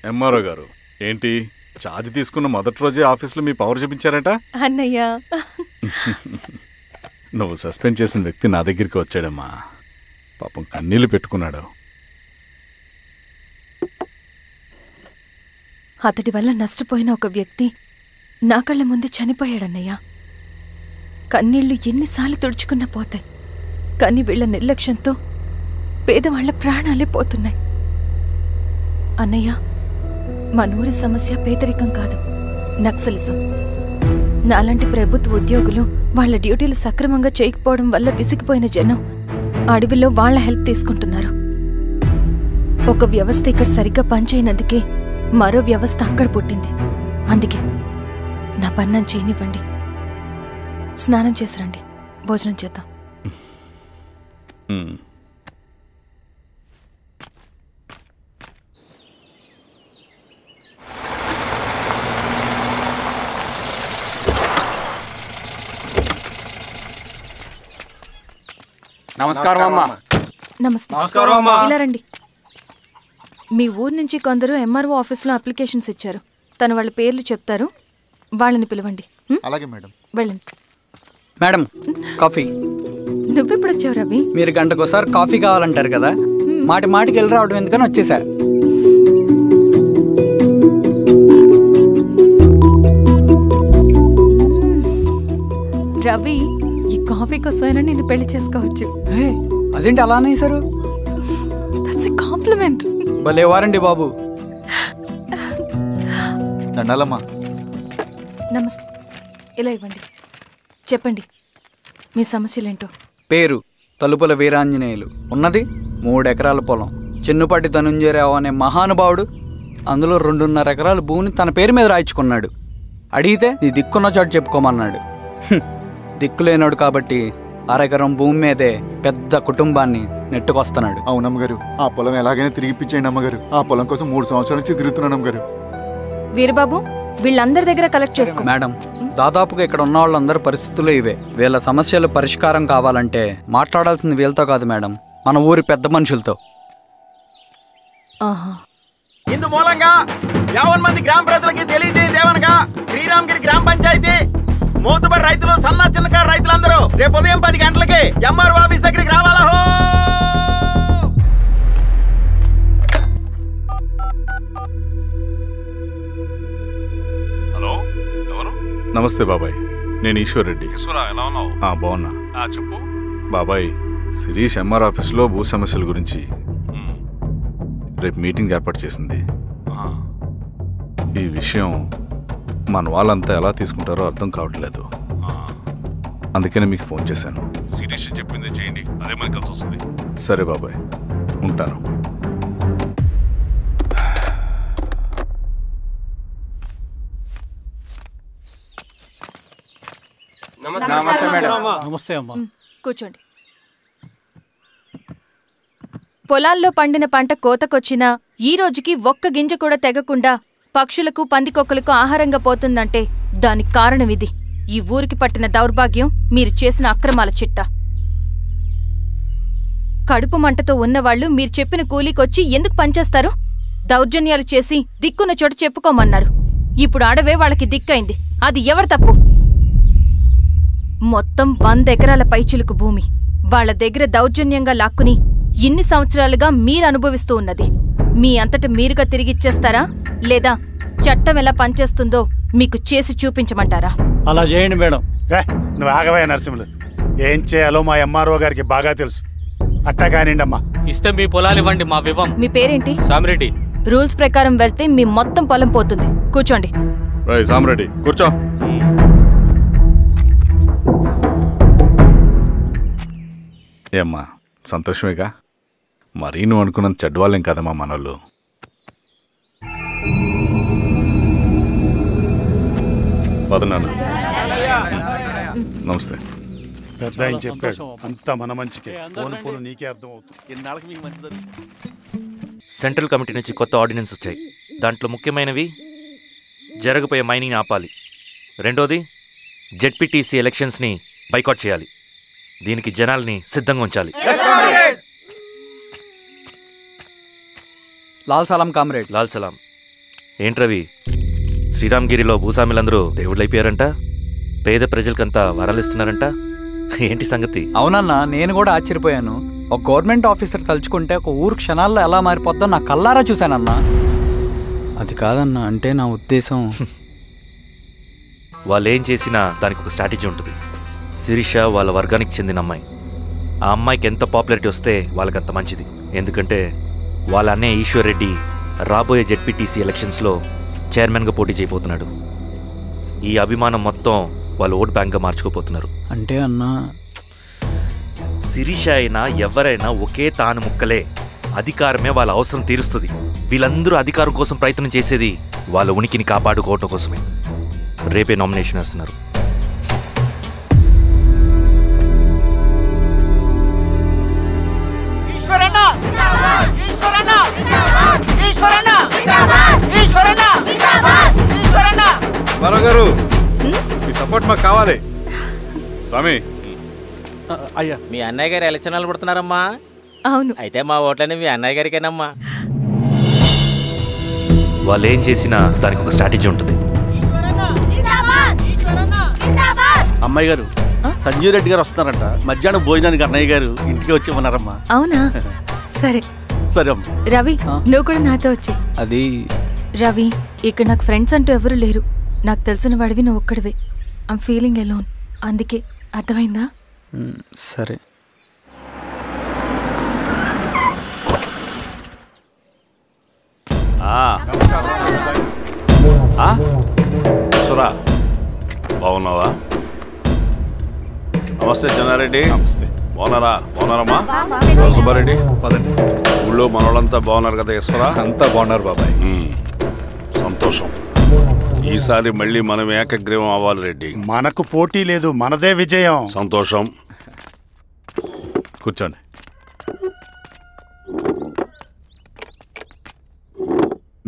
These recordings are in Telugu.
ఎంఆర్ఓ గారు ఏంటి ఛార్జ్ తీసుకున్న మొదటి రోజే ఆఫీస్లో మీ పవర్ చూపించారట? అన్నయ్య నువ్వు సస్పెండ్ చేసిన వ్యక్తి నా దగ్గరికి వచ్చాడమ్మా. పాపం కన్నీళ్లు పెట్టుకున్నాడు. అతడి వల్ల నష్టపోయిన ఒక వ్యక్తి నా కళ్ళ ముందు చనిపోయాడన్నయ్య. కన్నీళ్లు ఎన్నిసార్లు తుడుచుకున్నా పోతాయి, కానీ వీళ్ల నిర్లక్ష్యంతో పేదవాళ్ల ప్రాణాలే పోతున్నాయి. అన్నయ్య, మనూరి సమస్య పేదరికం కాదు, నక్సలిజం. నాలాంటి ప్రభుత్వ ఉద్యోగులు వాళ్ల డ్యూటీలు సక్రమంగా చేయకపోవడం వల్ల విసిగిపోయిన జనం అడవిలో వాళ్ల హెల్ప్ తీసుకుంటున్నారు. ఒక వ్యవస్థ ఇక్కడ సరిగ్గా పనిచేయనందుకే మరో వ్యవస్థ అక్కడ పుట్టింది. అందుకే నా పన్నం చేయనివ్వండి. స్నానం చేసి రండి, భోజనం చేద్దాం. నమస్కారం అమ్మా. నమస్తే. ఇలా రండి. మీ ఊరు నుంచి కొందరు ఎంఆర్ఓ ఆఫీస్లో అప్లికేషన్స్ ఇచ్చారు. తను వాళ్ళ పేర్లు చెప్తారు, వాళ్ళని పిలవండి. అలాగే మేడం. వెళ్ళండి. Madam, coffee. నువ్వెప్పుడు వచ్చావు రవి? మీరు గంటకోసారి కాఫీ కావాలంటారు కదా, మాటి మాటికి వెళ్ళి రావడం ఎందుకని వచ్చేసా. రవి, ఈ కాఫీ కోసమైనా నేను పెళ్లి చేసుకోవచ్చు. అదేంటి అలా అనేసారు? That's a compliment. భలేవారండి బాబు. దండాలమ్మా. నమస్తే. ఇలా ఇవ్వండి. చెప్పండి మీ సమస్యలేంటో. పేరు తలుపుల వీరాంజనేయులు, ఉన్నది 3 ఎకరాల పొలం. చిన్నుపాటి ధనుంజయరావు అనే మహానుభావుడు అందులో 2.5 ఎకరాల భూమిని తన పేరు మీద రాయించుకున్నాడు. అడిగితే నీ దిక్కున్న చోటు చెప్పుకోమన్నాడు. దిక్కులేనాడు కాబట్టి 1/2 ఎకరం భూమి మీదే పెద్ద కుటుంబాన్ని నెట్టుకొస్తున్నాడు. అవునమ్మగారు, ఆ పొలం ఎలాగైనా తిరిగి ఇప్పించేయండి అమ్మగారు. ఆ పొలం కోసం 3 సంవత్సరాల నుంచి తిరుగుతున్నాను అమ్మగారు. వీరబాబు, వీళ్ళందరి దగ్గర కలెక్ట్ చేసుకో. మేడం, దాదాపుగా ఇక్కడ ఉన్న వాళ్ళందరి పరిస్థితులు ఇవే. వీళ్ళ సమస్యలు పరిష్కారం కావాలంటే మాట్లాడాల్సింది వీళ్ళతో కాదు మేడం, మన ఊరి పెద్ద మనుషులతో. ఇందు మూలంగా 50 మంది గ్రామ ప్రజలకి తెలియజేయదేవనగా శ్రీరామగిరి గ్రామ పంచాయతీ మోతుబరి రైతులు, సన్న చిన్నకారు రైతులందరూ రేపు ఉదయం 10 గంటలకి ఎంఆర్ఓ ఆఫీస్ దగ్గరికి రావాలా. హలో, ఎవరు? నమస్తే బాబాయ్, నేను ఈశ్వర్ రెడ్డి. ఎలా ఉన్నావు? బాగున్నా. చెప్పు బాబాయ్, శిరీష్ ఎంఆర్ ఆఫీస్లో భూ సమస్యల గురించి రేపు మీటింగ్ ఏర్పాటు చేసింది. ఈ విషయం మన వాళ్ళంతా ఎలా తీసుకుంటారో అర్థం కావట్లేదు. అందుకనే మీకు ఫోన్ చేశాను. శిరీష్ చెప్పింది చేయండి, అదే మనకి కలిసి వస్తుంది. సరే బాబాయ్, ఉంటాను. నమస్తే మేడం. నమస్తే అమ్మా. కూర్చోండి. పొలాల్లో పండిన పంట కోతకొచ్చినా ఈ రోజుకి ఒక్క గింజ కూడా తెగకుండా పక్షులకు, పందికొక్కలకు ఆహారంగా పోతుందంటే దానికి కారణం ఇది. ఈ ఊరికి పట్టిన దౌర్భాగ్యం మీరు చేసిన అక్రమాల చిట్టా. కడుపు మంటతో ఉన్నవాళ్లు మీరు చెప్పిన కూలీకొచ్చి ఎందుకు పనిచేస్తారు? దౌర్జన్యాలు చేసి దిక్కున్న చోట చెప్పుకోమన్నారు. ఇప్పుడు అడవే వాళ్ళకి దిక్కైంది. అది ఎవరి తప్పు? మొత్తం 100 ఎకరాల పైచిలుకు భూమి వాళ్ల దగ్గర దౌర్జన్యంగా లాక్కుని ఇన్ని సంవత్సరాలుగా మీరు అనుభవిస్తూ ఉన్నది. మీ అంతట మీరుగా తిరిగిచ్చేస్తారా, లేదా చట్టం ఎలా పనిచేస్తుందో మీకు చేసి చూపించమంటారా? అలా చేయండి మేడం. నువ్వు ఆగవయ్య నరసింహులు. ఏం చేయాలో మా ఎంఆర్ఓ గారికి బాగా తెలుసు. అట్టా కానివ్వండి అమ్మా. ఇస్తే మీ పొలాలు ఇవ్వండి, మా వివం. మీ పేరేంటి? సామిరెడ్డి. రూల్స్ ప్రకారం వెళ్తే మీ మొత్తం పొలం పోతుంది. కూర్చోండి. సామిరెడ్డి కూర్చో. ఏమ్మా, సంతోషమేగా? మరీ నువ్వు అనుకున్నంత చెడ్డవాళ్ళేం కదమ్మా మనోళ్ళు. పదనాన్న. నమస్తే. పెద్ద ఆయన చెప్పాడు, అంతా మన మంచికే. పోను పోను నీకే అర్థం అవుతుంది. సెంట్రల్ కమిటీ నుంచి కొత్త ఆర్డినెన్స్ వచ్చాయి. దాంట్లో ముఖ్యమైనవి జరగబోయే మైనింగ్ ఆపాలి, రెండోది జెడ్పీటీసీ ఎలక్షన్స్ని బైకాట్ చేయాలి, దీనికి జనాల్ని సిద్ధంగా ఉంచాలి. లాల్ సలాం కామ్రేడ్. లాల్ సలాం. ఏంట్రవి, శ్రీరామ్గిరిలో భూస్వాములందరూ దేవుళ్ళైపోయారంట, పేద ప్రజలకంతా వరాలు ఇస్తున్నారంట, ఏంటి సంగతి? అవునన్నా, నేను కూడా ఆశ్చర్యపోయాను. ఒక గవర్నమెంట్ ఆఫీసర్ తలుచుకుంటే ఒక ఊరు క్షణాల్లో ఎలా మారిపోద్దో నా కల్లారా చూశానన్నా. అది కాదన్నా, అంటే నా ఉద్దేశం వాళ్ళు ఏం చేసినా దానికి ఒక స్ట్రాటజీ ఉంటుంది. శిరీష వాళ్ళ వర్గానికి చెందిన అమ్మాయి. ఆ అమ్మాయికి ఎంత పాపులారిటీ వస్తే వాళ్ళకంత మంచిది. ఎందుకంటే వాళ్ళ అన్నయ్య ఈశ్వర్ రెడ్డి రాబోయే జెడ్పీటీసీ ఎలక్షన్స్లో చైర్మన్గా పోటీ చేయబోతున్నాడు. ఈ అభిమానం మొత్తం వాళ్ళు ఓట్ బ్యాంక్గా మార్చుకోపోతున్నారు. అంటే అన్నా, శిరీష అయినా ఎవరైనా ఒకే తాను ముక్కలే. అధికారమే వాళ్ళ అవసరం తీరుస్తుంది. వీళ్ళందరూ అధికారం కోసం ప్రయత్నం చేసేది వాళ్ళ ఉనికిని కాపాడుకోవటం కోసమే. రేపే నామినేషన్ వేస్తున్నారు. గారు మీ సపోర్ట్ మాకు కావాలి. స్వామి, అయ్యా, మీ అన్నయ్య గారు ఎలక్షన్లు పడుతున్నారమ్మా. అవును. అయితే మా ఓట్లన్నీ మీ అన్నయ్య గారికేనమ్మా. వాళ్ళు ఏం చేసినా దానికి ఒక స్ట్రాటజీ ఉంటుంది. అమ్మాయి గారు, సంజీవ్ రెడ్డి గారు వస్తున్నారంట. మధ్యాహ్నం భోజనానికి అన్నయ్య గారు ఇంటికి వచ్చి ఉన్నారమ్మా. అవునా? సరే సరే. రవి, నువ్వు కూడా నాతో వచ్చే. అది రవి, ఇక్కడ నాకు ఫ్రెండ్స్ అంటూ ఎవరు లేరు. నాకు తెలిసిన వాడివి నువ్వు ఒక్కడివే. I'm feeling alone. అందుకే, అర్థమైందా? సరే. సురా, బాగున్నావా? నమస్తే చెన్నారెడ్డి. నమస్తే. బాగున్నారమ్మా? సుబ్బారెడ్డి, పదండి. ఊళ్ళో మనోళ్ళంతా బాగున్నారు కదా ఈశ్వరా? అంతా బాగున్నారు బాబాయ్. సంతోషం. ఈసారి మళ్ళీ మనం ఏకగ్రీవం అవ్వాలి రెడ్డి. మనకు పోటీ లేదు, మనదే విజయం. సంతోషం. కూర్చోండి.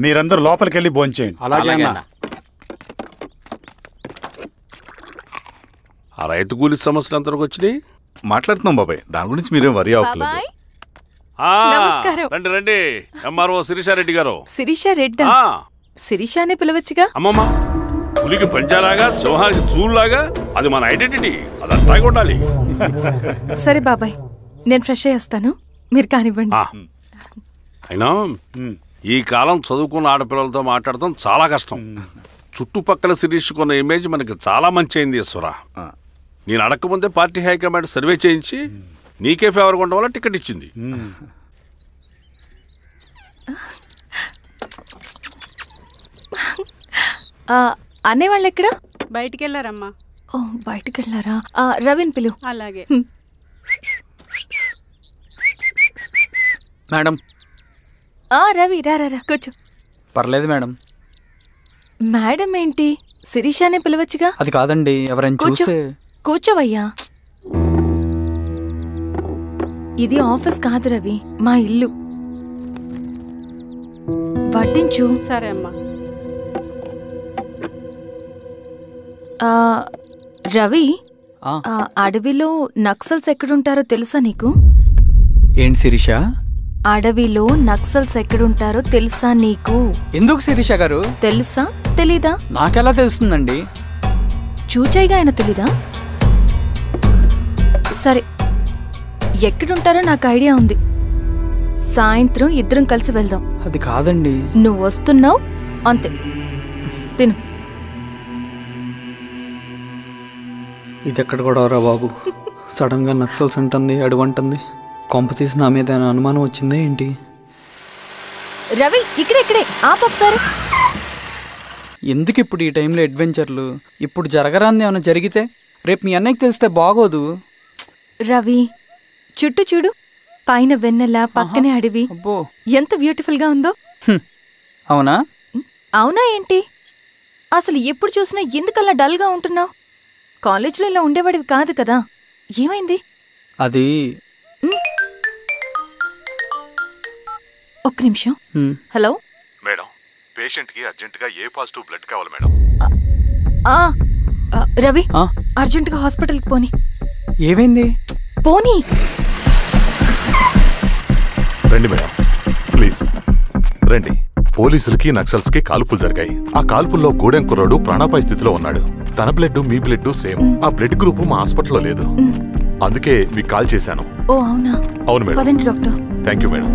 మీరందరూ లోపలికి వెళ్ళి భోంచేయండి. అలాగే అన్న. ఆ రైతు కూలి సమస్యలు ఎంతవరకు వచ్చినాయి? మాట్లాడుతున్నాం బాబాయ్, దాని గురించి మీరేం వరి అవ్వట్లేదు. నమస్కారం. రండి రండి. ఎంఆర్ఓ శిరీషారెడ్డి గారు. శిరీష రెడ్డా? శిరీష అనే పిలవచ్చుగా. అమ్మమ్మ, పులికి పంచాలాగా, సింహానికి చూలాగా అది మన ఐడెంటిటీ. అదంతా ఉండాలి. సరే బాబాయ్, నేను ఫ్రెష్ అయ్యేస్తాను, మీరు కానివ్వండి. అయినా ఈ కాలం చదువుకున్న ఆడపిల్లలతో మాట్లాడటం చాలా కష్టం. చుట్టుపక్కల శిరీషకున్న ఇమేజ్ మనకి చాలా మంచి అయింది ఈశ్వరా. నేను అడగకముందే పార్టీ హైకమాండ్ సర్వే చేయించి నీకే ఫేవర్గా ఉండడం వల్ల టికెట్ ఇచ్చింది. అనేవాళ్ళు ఎక్కడ? బయటికి వెళ్ళారమ్మా. ఓ, బయటికి వెళ్ళారా? రవిని పిలు. అలాగే మేడం. రవి, రా రా, కూర్చో. పర్లేదు మేడం. మేడం ఏంటి? శిరీషానే పిలవచ్చుగా. అది కాదండి, ఎవరైనా చూస్తే. కూర్చోవయ్యా. ఇది ఆఫీస్ కాదు రవి, మా ఇల్లు. వడ్డించు. సరే అమ్మా. రవి, అడవిలో నక్సల్స్ ఎక్కడుంటారో తెలుసా నీకు? ఏంటి శిరీష? అడవిలో నక్సల్స్ ఎక్కడుంటారో తెలుసా నీకు? ఎందుకు శిరీష గారు? తెలుసా తెలీదా? నాకెలా తెలుస్తుందండి? చూచాయిగా ఆయన తెలీదా? సరే, ఎక్కడుంటారో నాకు ఐడియా ఉంది. సాయంత్రం ఇద్దరం కలిసి వెళ్దాం. అది కాదండి. నువ్వు వస్తున్నావు అంతే, తిను. ఇది ఎక్కడ కూడా రా బాబు. సడన్ గా నక్సల్స్ అంటుంది, అడువంటుంది. కొంప తీసి నా మీద అనుమానం వచ్చిందే ఏంటి? రవి, ఇక్కడే ఆపొకసారి. ఎందుకు ఇప్పుడు ఈ టైంలో అడ్వెంచర్లు? ఇప్పుడు జరగరాంది ఏమైనా జరిగితే రేపు మీ అన్నయ్యకి తెలిస్తే బాగోదు. రవి, చుట్టూ చూడు. పైన వెన్నెల, పక్కనే అడవి. ఎంత బ్యూటిఫుల్ గా ఉందో. అవునా? అవునా ఏంటి? అసలు ఎప్పుడు చూసినా ఎందుకల్లా డల్ గా ఉంటున్నావు? కాలేజీలో ఇలా ఉండేవాడివి కాదు కదా, ఏమైంది? అది ఒక్క నిమిషం. హలో మేడం, పేషెంట్ కి అర్జెంట్ గా ఏ పాజిటివ్ బ్లడ్ కావాలి మేడం. రవి, అర్జెంట్ గా హాస్పిటల్ కి పోనీ. ఏమైంది? పోనీ. రండి మేడం, ప్లీజ్ రండి. పోలీసులకి నక్సల్స్ కి కాల్పులు జరిగాయి. ఆ కాల్పుల్లో గూడెం కుర్రాడు ప్రాణాపాయ స్థితిలో ఉన్నాడు. తన బ్లడ్ మీ బ్లడ్ సేమ్. ఆ బ్లడ్ గ్రూప్ మా హాస్పిటల్లో లేదు. అందుకే మీకు కాల్ చేశాను. ఓ అవునా? అవును మేడం. పదండి doctor. Thank you madam.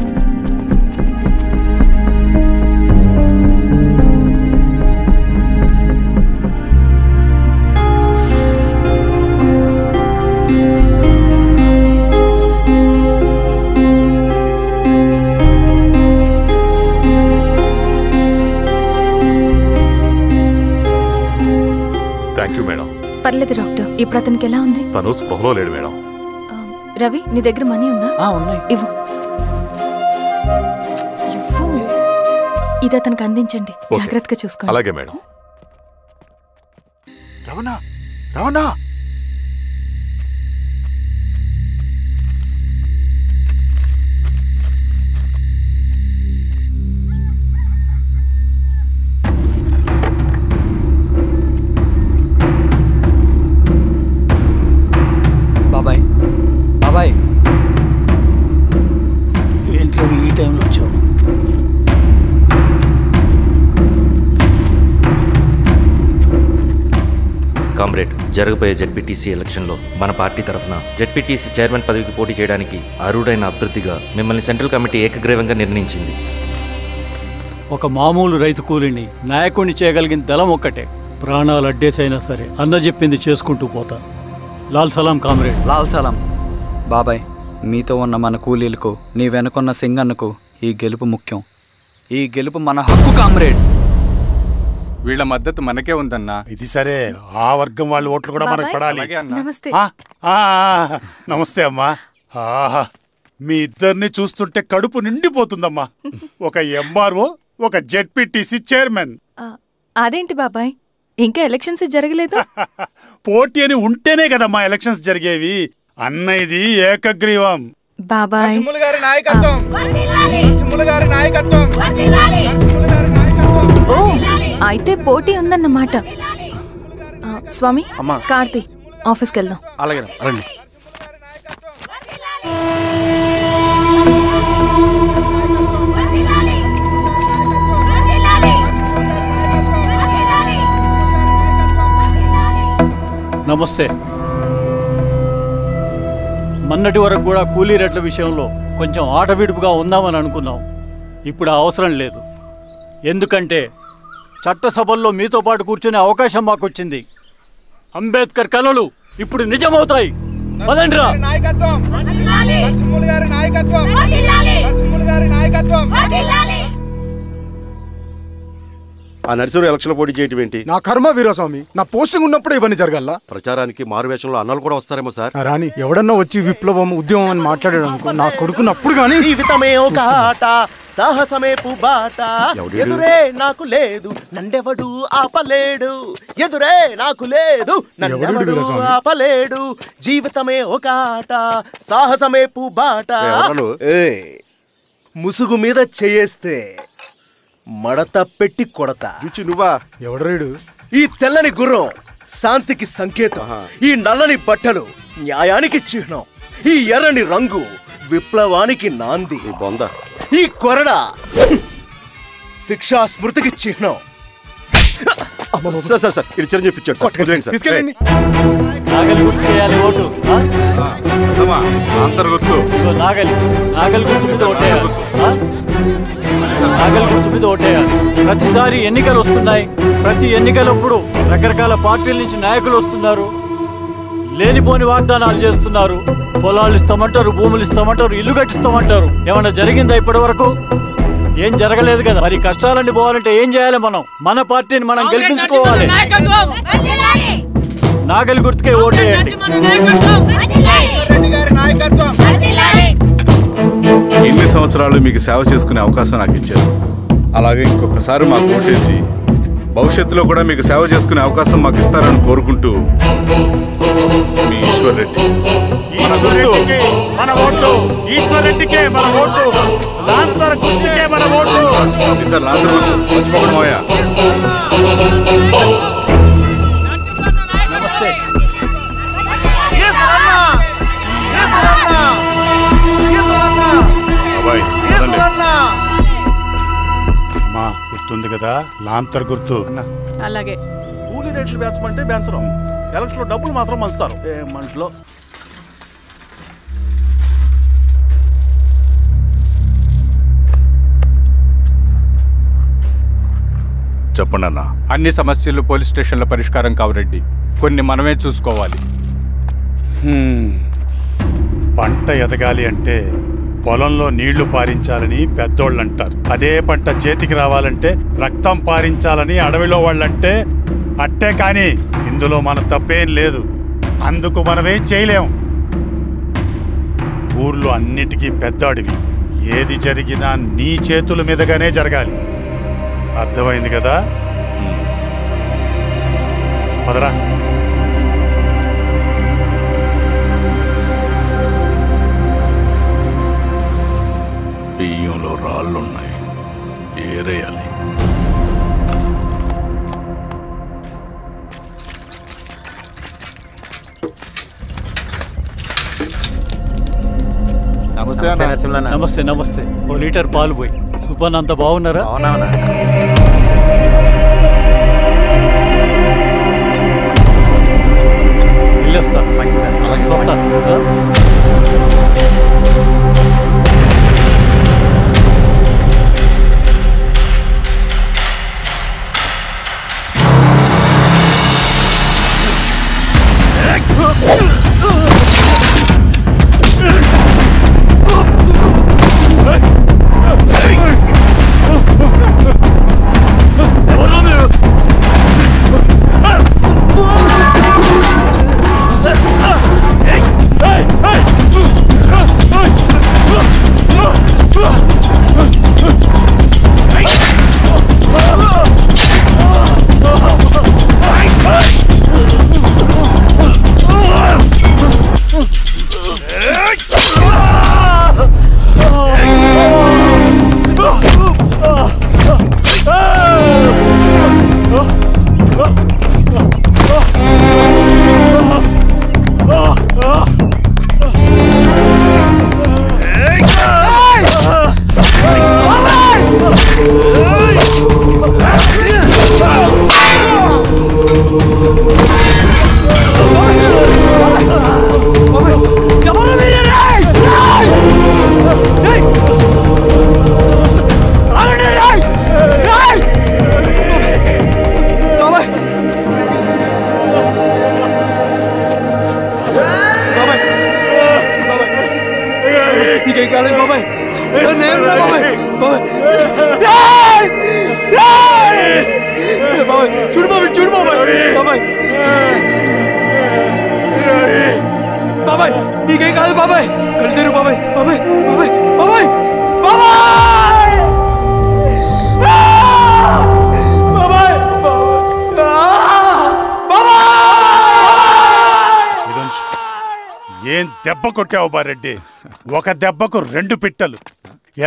Thank you madam. పర్లేదు డాక్టర్. ఇప్పుడు అతనికి ఎలా ఉంది? తను స్పృహలో లేడు మేడం. రవి, నీ దగ్గర మనీ ఉందా? ఉన్నాయి. ఇవ్వు. ఇది అతనికి అందించండి. జాగ్రత్తగా చూసుకోండి. అలాగే మేడం. రవణ రవణ బాబాయ్, బాబాయ్, ఏంటి ఈ టైంలో వచ్చావు? కామ్రేడ్, జరగబోయే జెడ్పీటీసీ ఎలక్షన్లో మన పార్టీ తరఫున జెడ్పీటీసీ చైర్మన్ పదవికి పోటీ చేయడానికి అర్హుడైన అభ్యర్థిగా మిమ్మల్ని సెంట్రల్ కమిటీ ఏకగ్రీవంగా నిర్ణయించింది. ఒక మామూలు రైతు కూలిని నాయకుడిని చేయగలిగిన దళం ఒక్కటే. ప్రాణాలు అడ్డేసైనా సరే అన్న చెప్పింది చేసుకుంటూ పోతా. లాల్ సలాం కామ్రేడ్. లాల్ సలాం. బాబాయ్, మీతో ఉన్న మన కూలీలకు, నీ వెనుకున్న సింగన్నకు ఈ గెలుపు ముఖ్యం. ఈ గెలుపు మన హక్కు కామ్రేడ్. వీళ్ళ మద్దతు మనకే ఉందన్నా. ఇది సరే, ఆ వర్గం వాళ్ళ ఓట్లు కూడా మనకు పడాలి. నమస్తే. నమస్తే అమ్మా. మీ ఇద్దరిని చూస్తుంటే కడుపు నిండిపోతుందమ్మా. ఒక ఎంఆర్ఓ, ఒక జెడ్పీటీసీ చైర్మన్. అదేంటి బాబాయ్, ఇంకా ఎలక్షన్స్ జరగలేదు? పోటీ అని ఉంటేనే కదమ్మా ఎలక్షన్స్ జరిగేవి. అన్నయ్యది ఏకగ్రీవం. బాబాయ్ గారి నాయకత్వం. గారి నాయకత్వం. ఓ అయితే పోటీ ఉందన్నమాట. స్వామి, కార్తీ, ఆఫీస్కి వెళ్దాం. అలాగే రండి. నమస్తే. మొన్నటి వరకు కూడా కూలీ రేట్ల విషయంలో కొంచెం ఆటవిడుపుగా ఉందామని అనుకున్నాం. ఇప్పుడు ఆ అవసరం లేదు. ఎందుకంటే చట్టసభల్లో మీతో పాటు కూర్చునే అవకాశం మాకు వచ్చింది. అంబేద్కర్ కలలు ఇప్పుడు నిజమవుతాయి. పదండిరా. ఆ నరసింహ ఎలక్షన్ పోటీ చేయటం ఏంటి? నా కర్మ వీరస్వామి, నా పోస్టింగ్ ఉన్నప్పుడు ఇవన్నీ జరగాల. ప్రచారానికి మారువేషంలో అన్నలు కూడా వస్తారేమో సార్. రాని ఎవడన్నా వచ్చి విప్లవం ఉద్యమం అని మాట్లాడాడు అనుకో, నా కొడుకున్నప్పుడు గానీ జీవితమే ఒక ఆట, సాహసమే పుబాట, ఎదురే నాకు లేదు నన్నెవడు ఆపలేడు, ఎదురే నాకు లేదు నన్నెవడు ఆపలేడు, జీవితమే ఒక ఆట, సాహసమే పుబాట. ముసుగు మీద చేయేస్తే మడత పెట్టి కొడతా. నువ్వా? ఎవడరేడు? ఈ తెల్లని గుర్రం శాంతికి సంకేతం, ఈ నల్లని బట్టలు న్యాయానికి చిహ్నం, ఈ ఎర్రని రంగు విప్లవానికి నాంది, ఈ కొరడ శిక్షా స్మృతికి చిహ్నం. చిరంజీవి చెప్పించాడు. నాగలి గుర్తుకేయాలి ఓటు. నాగలి నాగలి గుర్తు మీద ఓటేయాలి. నాగలి గుర్తు మీద ఓటేయాలి. ప్రతిసారి ఎన్నికలు వస్తున్నాయి. ప్రతి ఎన్నికలప్పుడు రకరకాల పార్టీల నుంచి నాయకులు వస్తున్నారు. లేనిపోని వాగ్దానాలు చేస్తున్నారు. పొలాలు ఇస్తామంటారు, భూములు ఇస్తామంటారు, ఇల్లు కట్టిస్తామంటారు. ఏమన్నా జరిగిందా ఇప్పటి వరకు? ఏం జరగలేదు కదా. మరి కష్టాలన్నీ పోవాలంటే ఏం చేయాలి? మనం మన పార్టీని మనం గెలిపించుకోవాలి. నాగలి గుర్తుకే ఓటేయండి. ఇన్ని సంవత్సరాలు మీకు సేవ చేసుకునే అవకాశం నాకు ఇచ్చారు. అలాగే ఇంకొకసారి మాకు ఓటేసి భవిష్యత్తులో కూడా మీకు సేవ చేసుకునే అవకాశం మాకు ఇస్తారని కోరుకుంటూ, మీ ఈశ్వర్ రెడ్డి. మన ఓటు ఈశ్వర్ రెడ్డికే, మన ఓటు లాంతర్ గుర్తుకే, మన ఓటు. సార్ లాంతర్ మర్చిపోకుండా పోయా. నమస్తే. కదా లాంతర్ గుర్తు. అలాగే. కూలీ రేట్లు పెంచమంటే పెంచడం, ఎలక్షన్లో డబ్బులు మాత్రం పంచుతారు. ఏ మనుషులో. చెప్పండి అన్న. అన్ని సమస్యలు పోలీస్ స్టేషన్లో పరిష్కారం కావు రెడ్డి, కొన్ని మనమే చూసుకోవాలి. పంట ఎదగాలి అంటే పొలంలో నీళ్లు పారించాలని పెద్దోళ్ళు అంటారు. అదే పంట చేతికి రావాలంటే రక్తం పారించాలని అడవిలో వాళ్ళంటే అట్టే. కానీ ఇందులో మన తప్పేం లేదు, అందుకు మనమేం చేయలేం. ఊర్లో అన్నిటికీ పెద్ద అడవి, ఏది జరిగినా నీ చేతుల మీదగానే జరగాలి. అర్థమైంది కదా? పదరా. బియ్యంలో రాళ్ళున్నాయి, ఏరేయాలి. నమస్తే నరసింహ. నమస్తే నమస్తే. ఓ లీటర్ పాలు పోయి. సుపన్ అంత బాగున్నారా? వెళ్ళొస్తా. వస్తా. ఏం దెబ్బ కొట్టావు బారెడ్డి? ఒక దెబ్బకు 2 పిట్టలు.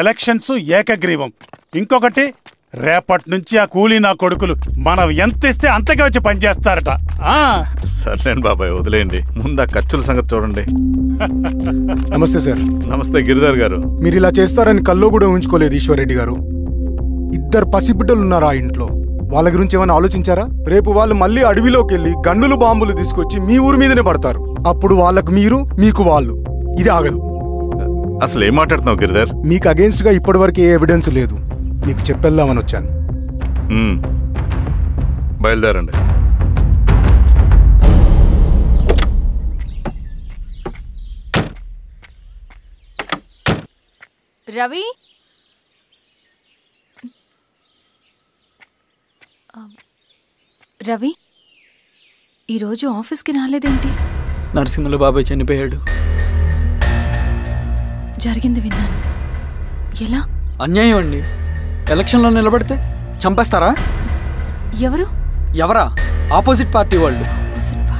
ఎలక్షన్స్ ఏకగ్రీవం. ఇంకొకటి, రేపటి నుంచి ఆ కూలీ నా కొడుకులు మనం ఎంత ఇస్తే అంతగా వచ్చి పనిచేస్తారట. సర్లేండి బాబాయ్, వదిలేయండి. ముందు ఆ ఖర్చుల సంగతి చూడండి. నమస్తే సార్. నమస్తే గిరిధర్ గారు. మీరు ఇలా చేస్తారని కల్లో కూడా ఊహించుకోలేదు ఈశ్వర్రెడ్డి గారు. 2 పసిబిడ్డలు ఉన్నారు ఆ ఇంట్లో. వాళ్ళ గురించి ఏమైనా ఆలోచించారా? రేపు వాళ్ళు మళ్ళీ అడవిలోకి వెళ్ళి గన్నులు బాంబులు తీసుకొచ్చి మీ ఊరి మీదనే పడతారు. అప్పుడు వాళ్ళకు మీరు, మీకు వాళ్ళు. ఇది ఆగదు. అసలు ఏం మాట్లాడుతున్నావు గిరిధర్? మీకు అగేన్స్ట్ గా ఇప్పటివరకు ఏ ఎవిడెన్స్ లేదు. మీకు చెప్పేద్దామని వచ్చాను. బయలుదేరండి. రవి, రవి ఈరోజు ఆఫీస్కి రాలేదేంటి? నరసింహుల బాబాయ్ చనిపోయాడు. జరిగింది విన్నాను. ఎలా? అన్యాయం అండి. ఎలక్షన్లో నిలబడితే చంపేస్తారా? ఎవరు? ఎవరా? ఆపోజిట్ పార్టీ వాళ్ళు.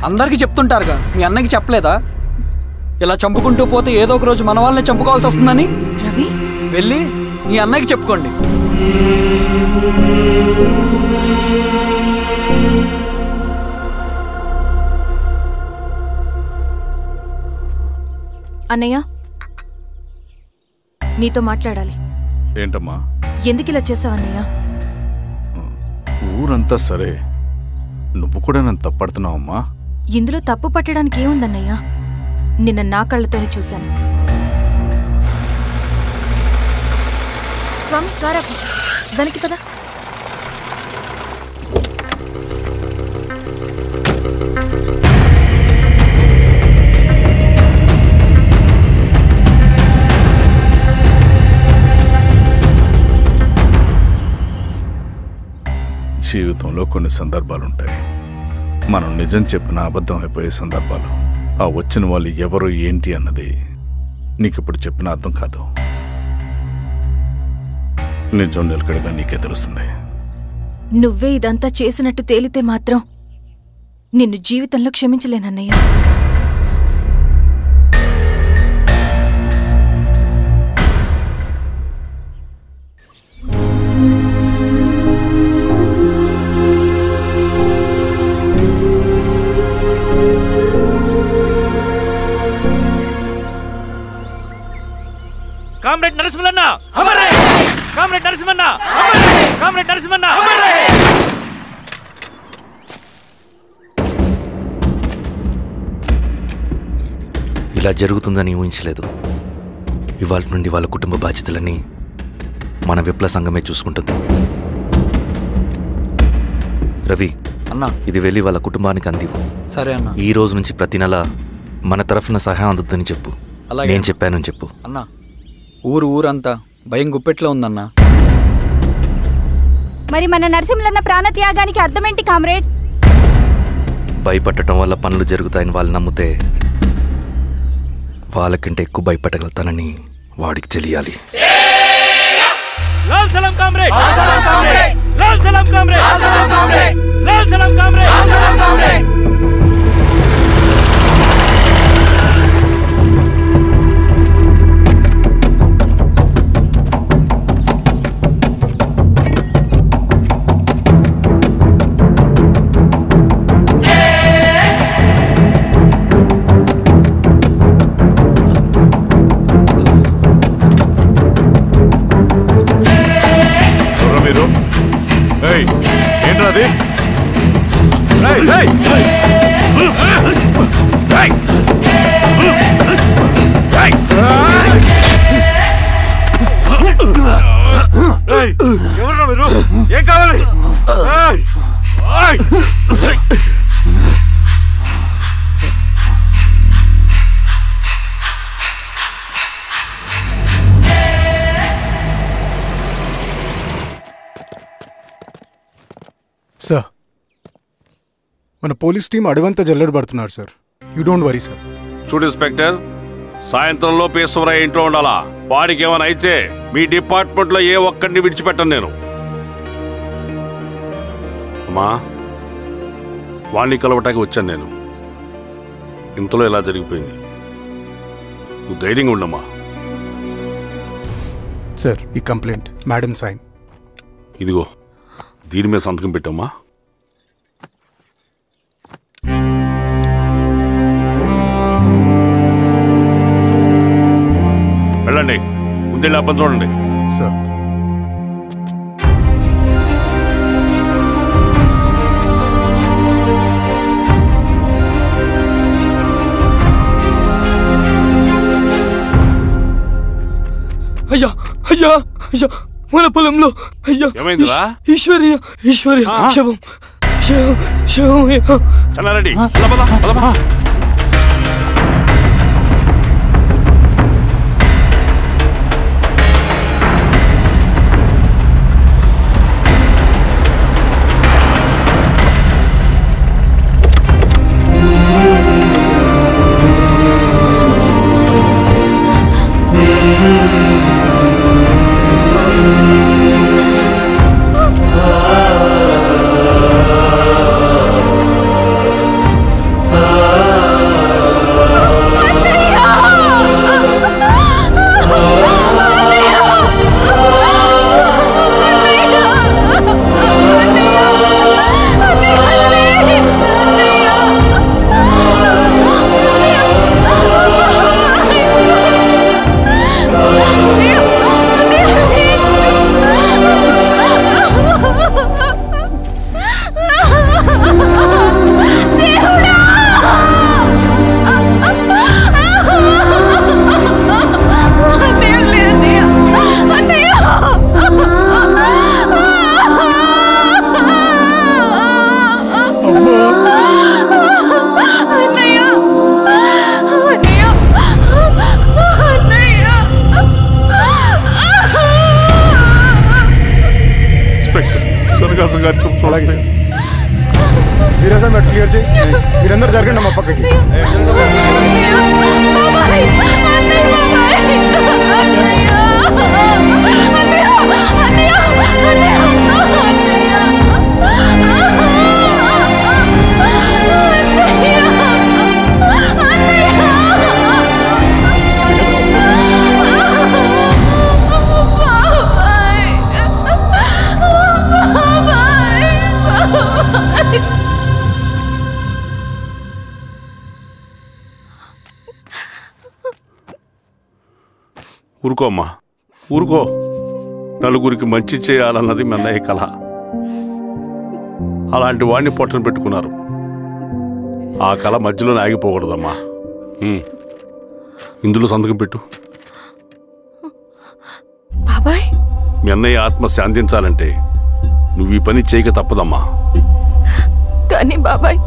అందరికీ చెప్తుంటారుగా, మీ అన్నకి చెప్పలేదా? ఇలా చంపుకుంటూ పోతే ఏదో ఒక రోజు మన వాళ్ళని చంపుకోవాల్సి వస్తుందని. రవి, వెళ్ళి మీ అన్నకి చెప్పుకోండి. అన్నయ్య, నీతో మాట్లాడాలి. ఏంటమ్మా? ఎందుకు ఇలా చేసావన్నయ్య? ఊరంతా సరే, నువ్వు కూడా నన్ను తప్పడుతున్నావమ్మా. ఇందులో తప్పు పట్టడానికి ఏముందన్నయ్యా? నిన్న నా కళ్ళతోనే చూశాను. స్వామి కారా దానికి కదా. జీవితంలో కొన్ని సందర్భాలుంటాయి, మనం నిజం చెప్పిన అబద్ధం అయిపోయే సందర్భాలు. ఆ వచ్చిన వాళ్ళు ఎవరు ఏంటి అన్నది నీకిప్పుడు చెప్పిన అర్థం కాదు. నిజం నిలకడగా నీకే తెలుస్తుంది. నువ్వే ఇదంతా చేసినట్టు తేలితే మాత్రం నిన్ను జీవితంలో క్షమించలేనన్నయ్యా. కామ్రేడ్ నరసింహన్న అమరే! కామ్రేడ్ నరసింహన్న అమరే! కామ్రేడ్ నరసింహన్న అమరే! ఇలా జరుగుతుందని ఊహించలేదు. ఇవాళ నుండి వాళ్ళ కుటుంబ బాధ్యతలన్నీ మన విప్లవ సంఘమే చూసుకుంటుంది. రవి అన్నా, ఇది వెళ్ళి వాళ్ళ కుటుంబానికి అందివు. సరే అన్న. ఈ రోజు నుంచి ప్రతి నెల మన తరఫున సహాయం అందుతుందని చెప్పు. అలాగే. నేను చెప్పానని చెప్పు. అన్నా, ఊరంతా భయం గుప్పెట్లో ఉందన్నా. మరి మన నరసింహన్న ప్రాణత్యాగానికి అర్థమేంటి కామ్రేడ్? భయపడటం వల్ల పనులు జరుగుతాయని వాళ్ళు నమ్మితే వాళ్ళకంటే ఎక్కువ భయపడగలుగుతానని వాడికి తెలియాలి. లాల్ సలాం కామ్రేడ్! లాల్ సలాం కామ్రేడ్! లాల్ సలాం కామ్రేడ్! లాల్ సలాం కామ్రేడ్! లాల్ సలాం కామ్రేడ్! లాల్ సలాం కామ్రేడ్! ఏంట్రాది? ఎవరురా మీరు? ఏం కావాలి? సార్, మన పోలీస్ టీం అడవంతా జల్లెడ పడుతున్నారు sir. You don't worry sir. చూడు ఇన్స్పెక్టర్, సాయంత్రంలో పేశ్వరయ్య ఇంట్లో ఉండాలా. వాడికి ఏమైనా అయితే మీ డిపార్ట్మెంట్లో ఏ ఒక్కడిని విడిచిపెట్టను నేను. అమ్మా, వాణ్ణి కలవటానికి వచ్చాను నేను. ఇంతలో ఇలా జరిగిపోయింది. నువ్వు ధైర్యంగా ఉండమ్మా. సార్, ఈ కంప్లైంట్ మేడం సైన్. ఇదిగో, దీని మీద సంతకం పెట్టమ్మా. వెళ్ళండి, ముందెళ్ళి అప్పని చూడండి. సార్. అయ్యా అయ్యా అయ్యా, మన పొలంలో అయ్యా. ఏమైందిరా? ఈశ్వర్య శవం శవం శవం. చల్లారెడ్డి, ఆ ఊరుకోమ్మా, ఊరుకో. నలుగురికి మంచి చేయాలన్నది మీ అన్నయ్య కళ. అలాంటి వాడిని పొట్టను పెట్టుకున్నారు. ఆ కళ మధ్యలోనే ఆగిపోకూడదమ్మా. ఇందులో సంతకం పెట్టు. బాబాయ్, మీ అన్నయ్య ఆత్మ శాంతించాలంటే నువ్వు ఈ పని చేయక తప్పదమ్మా. కానీ బాబాయ్,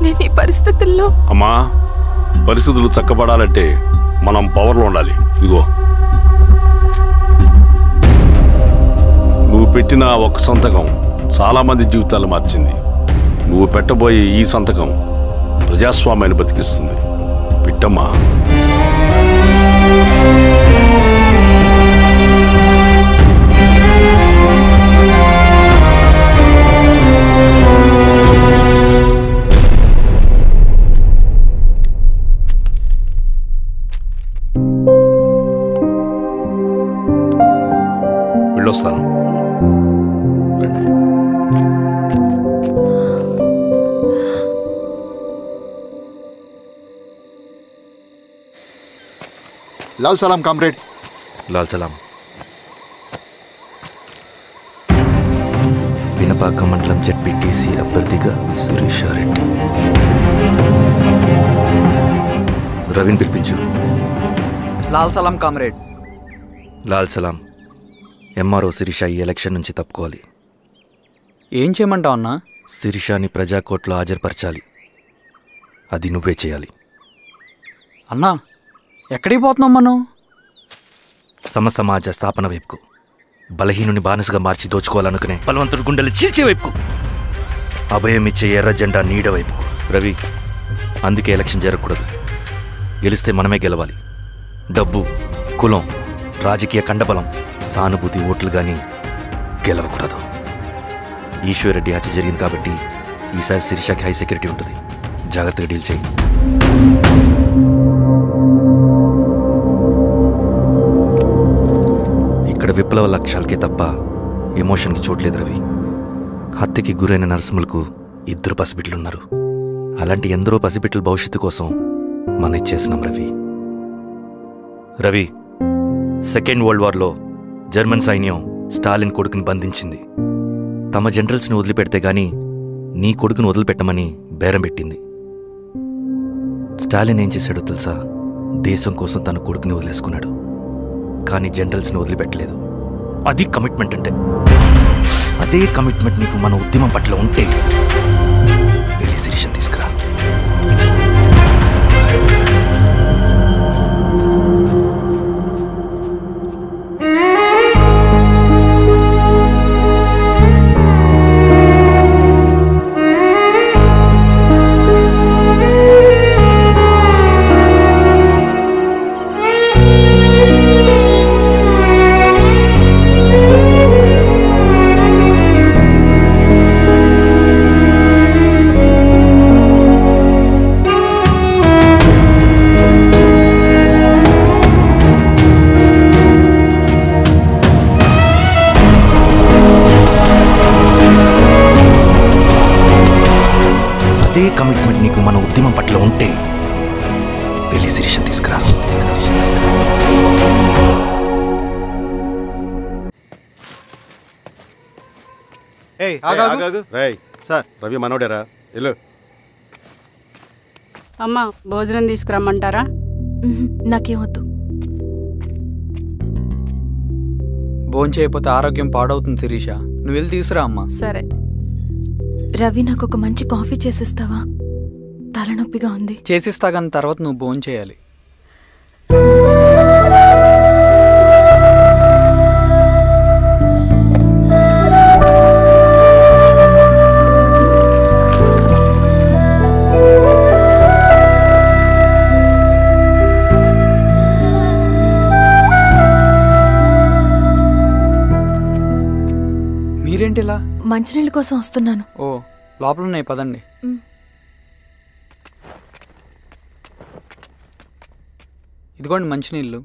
నేను ఈ పరిస్థితుల్లో... అమ్మా, పరిస్థితులు చక్కబడాలంటే మనం పవర్లో ఉండాలి. ఇదిగో, నువ్వు పెట్టిన ఒక్క సంతకం చాలా మంది జీవితాలు మార్చింది. నువ్వు పెట్టబోయే ఈ సంతకం ప్రజాస్వామ్యాన్ని బతికిస్తుంది. పెట్టమ్మా. వెళ్ళొస్తాను. లాల్ సలాం కామ్రేడ్. లాల్ సలాం. పినపాక మండలం జెడ్పీటీసీ అభ్యర్థిగా శిరీషారెడ్డి. రవిని పిలిపించు. లాల్ సలాం కామ్రేడ్. లాల్ సలాం. ఎంఆర్ఓ శిరీష ఈ ఎలక్షన్ నుంచి తప్పుకోవాలి. ఏం చేయమంటావు అన్నా? శిరీషాని ప్రజాకోర్టులో హాజరుపరచాలి. అది నువ్వే చేయాలి. అన్నా, ఎక్కడికి పోతున్నాం మనం? సమసమాజ స్థాపన వైపుకు. బలహీనుని బానిసగా మార్చి దోచుకోవాలనుకునే బలవంతుడి గుండెలు చీల్చే వైపుకు. అభయం ఇచ్చే ఎర్ర జెండా నీడ వైపుకు. రవి, అందుకే ఎలక్షన్ జరగకూడదు. గెలిస్తే మనమే గెలవాలి. డబ్బు, కులం, రాజకీయ కండబలం, సానుభూతి ఓట్లు కానీ గెలవకూడదు. ఈశ్వర్రెడ్డి హత్య జరిగింది కాబట్టి ఈసారి శిరీషకి హై సెక్యూరిటీ ఉంటుంది. జాగ్రత్తగా డీల్ చేయి. ఇక్కడ విప్లవ లక్ష్యాలకే తప్ప ఎమోషన్కి చోట్లేదు రవి. హత్యకి గురైన నరసింహులకు 2 పసిబిడ్డలున్నారు. అలాంటి ఎందరో పసిబిడ్డల భవిష్యత్తు కోసం మనం ఇచ్చేసినాం రవి. రవి, సెకండ్ వరల్డ్ వార్లో జర్మన్ సైన్యం స్టాలిన్ కొడుకుని బంధించింది. తమ జనరల్స్ని వదిలిపెడితే గాని నీ కొడుకుని వదిలిపెట్టమని బేరం పెట్టింది. స్టాలిన్ ఏం చేశాడో తెలుసా? దేశం కోసం తన కొడుకుని వదిలేసుకున్నాడు. కానీ జనరల్స్ని వదిలిపెట్టలేదు. అది కమిట్మెంట్ అంటే. అదే కమిట్మెంట్ నీకు మన ఉద్యమం పట్ల ఉంటే వెళ్ళి శిరీష తీసుకురా. అదే కమిట్మెంట్ నీకు మన ఉద్యమం పట్ల ఉంటే వెళ్ళి శిరీష తీసుకురా. సార్, రవి మనోడేరా? వెళ్ళు. అమ్మా, భోజనం తీసుకురమ్మంటారా? నాకేమొద్దు. భోంచేయకపోతే ఆరోగ్యం పాడవుతుంది శిరీష. నువ్వు వెళ్ళి తీసుకురా అమ్మా. సరే. రవి, నాకు ఒక మంచి కాఫీ చేసిస్తావా? తలనొప్పిగా ఉంది. చేసిస్తా, కానీ తర్వాత నువ్వు భోంచేయాలి. మీరేంటిలా? మంచినీళ్ళ కోసం వస్తున్నాను. ఓ, లోపల ఉన్నాయి, పదండి. ఇదిగోండి మంచినీళ్ళు.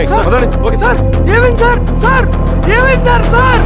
పదండి. సార్ ఏమైంది సార్ సార్ ఏమైంది సార్ సార్